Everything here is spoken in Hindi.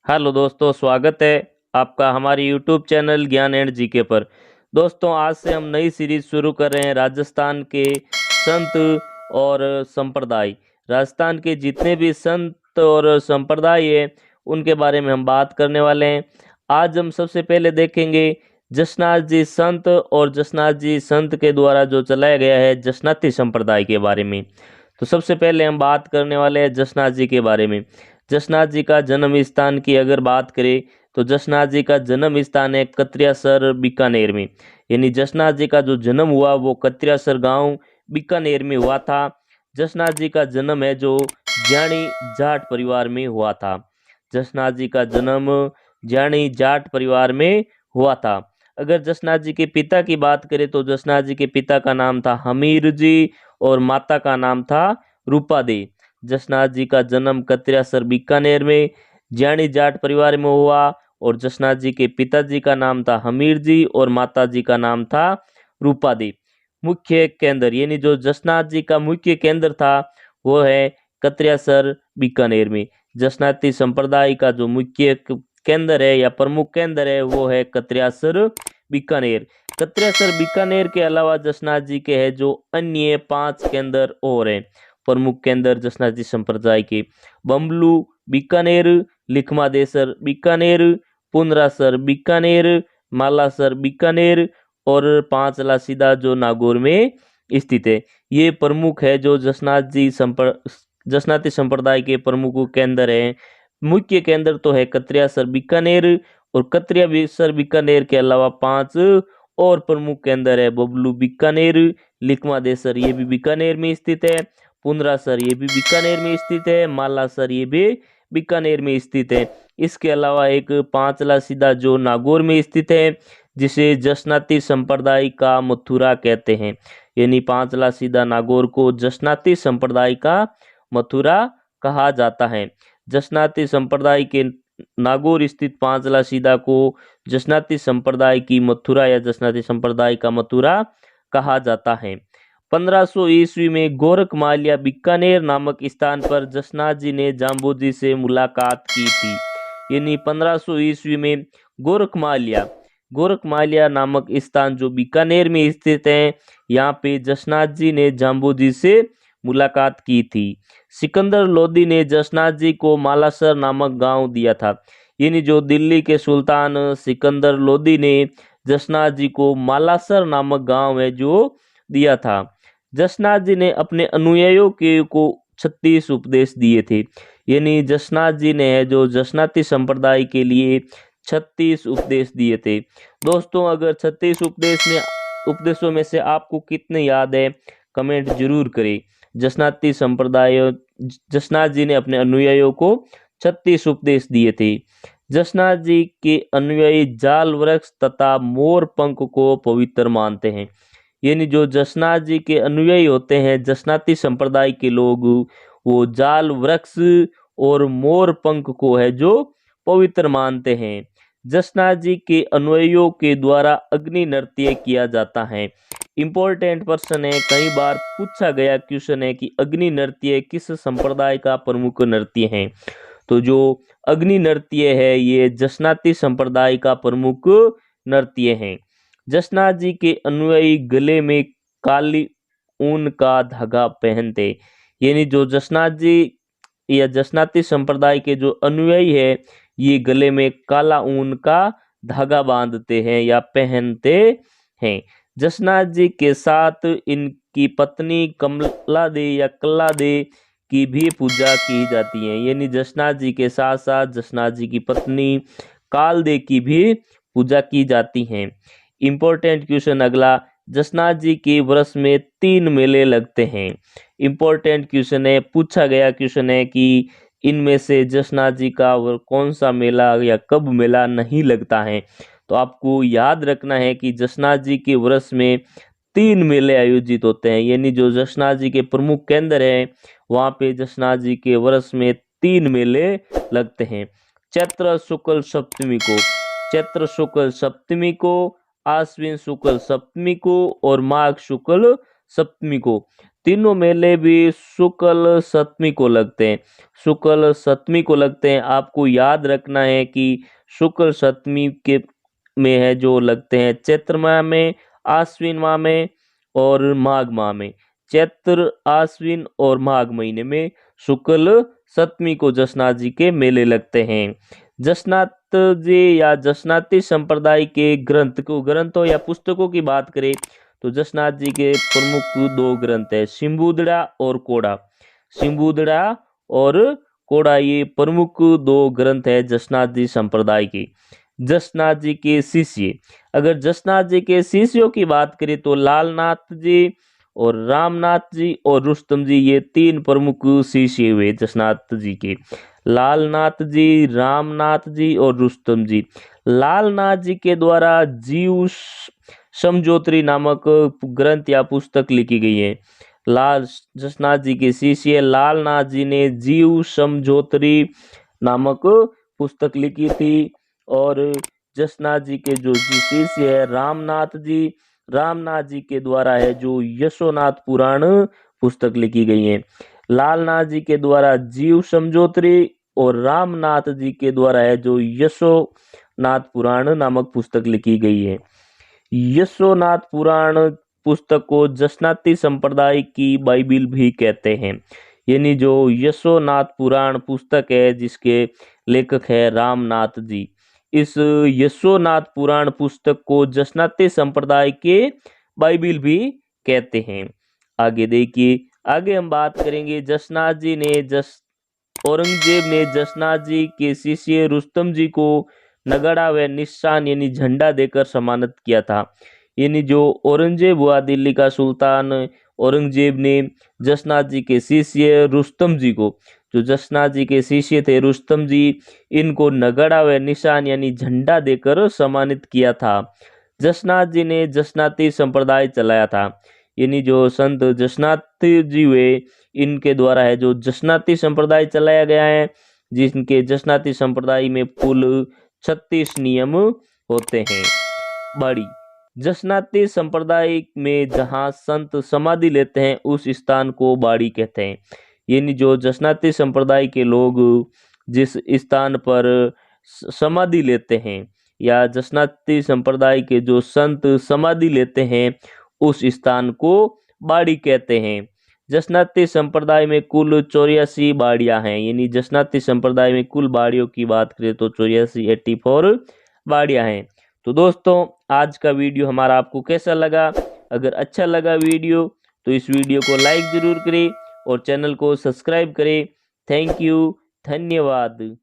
हेलो दोस्तों, स्वागत है आपका हमारे यूट्यूब चैनल ज्ञान एंड जीके पर। दोस्तों, आज से हम नई सीरीज शुरू कर रहे हैं राजस्थान के संत और संप्रदाय। राजस्थान के जितने भी संत और संप्रदाय हैं उनके बारे में हम बात करने वाले हैं। आज हम सबसे पहले देखेंगे जसनाथ जी संत और जसनाथ जी संत के द्वारा जो चलाया गया है जसनाती संप्रदाय के बारे में। तो सबसे पहले हम बात करने वाले हैं जसनाथ जी के बारे में। जसनाथ जी का जन्म स्थान की अगर बात करें तो जसनाथ जी का जन्म स्थान है कत्रियासर बीकानेर में। यानी जसनाथ जी का जो जन्म हुआ वो कत्रियासर गांव बीकानेर में हुआ था। जसनाथ जी का जन्म है जो ज्ञानी जाट परिवार में हुआ था। जसनाथ जी का जन्म ज्ञानी जाट परिवार में हुआ था। अगर जसनाथ जी के पिता की बात करें तो जसनाथ जी के पिता का नाम था हमीर जी और माता का नाम था रूपा दे। जसनाथ जी का जन्म कत्रियासर बीकानेर में ज्ञानी जाट परिवार में हुआ और जसनाथ जी के पिताजी का नाम था हमीर जी और माता जी का नाम था रूपा दी। मुख्य केंद्र यानी जो जसनाथ जी का मुख्य केंद्र था वो है कत्रियासर बीकानेर में। जसनाती संप्रदाय का जो मुख्य केंद्र है या प्रमुख केंद्र है वो है कत्रियासर बीकानेर। कत्रियासर बीकानेर के अलावा जसनाथ जी के है जो अन्य 5 केंद्र और हैं। प्रमुख केंद्र जसनाती संप्रदाय के बम्बलू बीकानेर, लिखमादेसर बीकानेर, पुनरासर बीकानेर, मालासर बीकानेर और पांचला सीधा जो नागौर में स्थित है। ये प्रमुख है जो जसनाती संप्रदाय के प्रमुख केंद्र हैं। मुख्य केंद्र तो है कत्रियासर बीकानेर और कत्रियासर बीकानेर के अलावा 5 और प्रमुख केंद्र है बबलू बीकानेर, लिखमादेसर ये भी बीकानेर में स्थित है, पुनरासर ये भी बीकानेर में स्थित है, मालासर ये भी बीकानेर में स्थित है। इसके अलावा एक पांचला सीधा जो नागौर में स्थित है जिसे जसनाती संप्रदाय का मथुरा कहते हैं। यानी पांचला सीधा नागौर को जसनाती संप्रदाय का मथुरा कहा जाता है। जसनाती संप्रदाय के नागौर स्थित पांचला सीधा को जसनाती संप्रदाय की मथुरा या जसनाती संप्रदाय का मथुरा कहा जाता है। 1500 ईस्वी में गोरखमालिया बीकानेर नामक स्थान पर जसनाथ जी ने जाम्बोजी से मुलाकात की थी। यानी 1500 ईस्वी में गोरखमालिया गोरखमालिया नामक स्थान जो बीकानेर में स्थित है यहाँ पे जसनाथ जी ने जाम्बोजी से मुलाकात की थी। सिकंदर लोदी ने जसनाथ जी को मालासर नामक गांव दिया था। यानी जो दिल्ली के सुल्तान सिकंदर लोदी ने जसनाथ जी को मालासर नामक गांव है जो दिया था। जसनाथ जी ने अपने अनुयायियों के को 36 उपदेश दिए थे। यानी जसनाथ जी ने है जो जसनाती संप्रदाय के लिए 36 उपदेश दिए थे। दोस्तों, अगर 36 उपदेशों में से आपको कितने याद है कमेंट जरूर करें। जसनाथ जी ने अपने अनुयायियों को 36 उपदेश दिए थे। जसनाथ जी के अनुयायी जाल वृक्ष तथा मोर पंख को पवित्र मानते हैं। यानी जो जसनाथ जी के अनुयायी होते हैं जसनाती संप्रदाय के लोग वो जाल वृक्ष और मोर पंख को है जो पवित्र मानते हैं। जसनाथ जी के अनुयायियों के द्वारा अग्नि नृत्य किया जाता है। इम्पोर्टेंट प्रश्न है, कई बार पूछा गया क्वेश्चन है कि अग्नि नृत्य किस संप्रदाय का प्रमुख नृत्य है। तो जो अग्नि नृत्य है ये जसनाती संप्रदाय का प्रमुख नृत्य है। जसनाथ जी के अनुयायी गले में काली ऊन का धागा पहनते। यानी जो जसनाथ जी या जसनाती संप्रदाय के जो अनुयायी है ये गले में काला ऊन का धागा बांधते हैं या पहनते हैं। जसनाथ जी के साथ इनकी पत्नी कमला दे या कल्ला दे की भी पूजा की जाती है। यानी जसनाथ जी के साथ साथ जसनाथ जी की पत्नी काल दे की भी पूजा की जाती है। इम्पोर्टेंट क्वेश्चन अगला, जसनाथ जी के वर्ष में 3 मेले लगते हैं। इम्पोर्टेंट क्वेश्चन है, पूछा गया क्वेश्चन है कि इनमें से जसनाथ जी का कौन सा मेला या कब मेला नहीं लगता है। तो आपको याद रखना है कि जसनाथ जी के वर्ष में 3 मेले आयोजित होते हैं। यानी जो जसनाथ जी के प्रमुख केंद्र हैं वहाँ पे जसनाथ जी के वर्ष में 3 मेले लगते हैं। चैत्र शुक्ल सप्तमी को, आश्विन शुक्ल सप्तमी को और माघ शुक्ल सप्तमी को तीनों मेले भी शुक्ल सप्तमी को लगते हैं। शुक्ल सप्तमी को लगते हैं। आपको याद रखना है कि शुक्ल सप्तमी के में है जो लगते हैं चैत्र माह में, आश्विन माह में और माघ माह में। चैत्र, आश्विन और माघ महीने में शुक्ल सप्तमी को जसनाथ जी के मेले लगते हैं। जसनाथ जी या जसनाती संप्रदाय के ग्रंथों या पुस्तकों की बात करें तो जसनाथ जी के प्रमुख दो ग्रंथ है, शिंबुदड़ा और कोड़ा। शिंबुदड़ा और कोड़ा ये प्रमुख दो ग्रंथ है जसनाथ जी संप्रदाय के। जसनाथ जी के शिष्य, अगर जसनाथ जी के शिष्यों की बात करें तो लालनाथ जी और रामनाथ जी और रुस्तम जी, ये तीन प्रमुख शिष्य हुए जसनाथ जी के। लालनाथ जी, रामनाथ जी और रुस्तम जी। लालनाथ जी के द्वारा जीव समझोत्री नामक ग्रंथ या पुस्तक लिखी गई है। जसनाथ जी के शिष्य लालनाथ जी ने जीव समझोत्री नामक पुस्तक लिखी थी। और जसनाथ जी के जो शिष्य है रामनाथ जी, रामनाथ जी के द्वारा है जो यशोनाथ पुराण पुस्तक लिखी गई है। लालनाथ जी के द्वारा जीव समझोत्री और रामनाथ जी के द्वारा है जो यशोनाथ पुराण नामक पुस्तक लिखी गई है। यशोनाथ पुराण पुस्तक को जसनाती संप्रदाय की बाइबिल भी कहते हैं। यानी जो यशोनाथ पुराण पुस्तक है जिसके लेखक है रामनाथ जी, इस यशोनाथ पुराण पुस्तक को जसनाती संप्रदाय के बाइबिल भी कहते हैं। आगे देखिए, आगे हम बात करेंगे औरंगजेब ने जसनाथ जी के शिष्य रुस्तम जी को नगाड़ा व निशान यानी झंडा देकर सम्मानित किया था। यानी जो औरंगजेब हुआ दिल्ली का सुल्तान, औरंगजेब ने जसनाथ जी के शिष्य रुस्तम जी को, जो जसनाथ जी के शिष्य थे रुस्तम जी, इनको नगाड़ा व निशान यानी झंडा देकर सम्मानित किया था। जसनाथ जी ने जसनाती संप्रदाय चलाया था। यानी जो संत जसनाथ जी हुए इनके द्वारा है जो जसनाती संप्रदाय चलाया गया है, जिनके जसनाती संप्रदाय में कुल 36 नियम होते हैं। बाड़ी, जसनाती संप्रदाय में जहाँ संत समाधि लेते हैं उस स्थान को बाड़ी कहते हैं। यानी जो जसनाती संप्रदाय के लोग जिस स्थान पर समाधि लेते हैं या जसनाती संप्रदाय के जो संत समाधि लेते हैं उस स्थान को बाड़ी कहते हैं। जसनाती संप्रदाय में कुल 84 बाड़ियां हैं। यानी जसनाती संप्रदाय में कुल बाड़ियों की बात करें तो 84 बाड़ियां हैं। तो दोस्तों, आज का वीडियो हमारा आपको कैसा लगा? अगर अच्छा लगा वीडियो तो इस वीडियो को लाइक ज़रूर करें और चैनल को सब्सक्राइब करें। थैंक यू, धन्यवाद।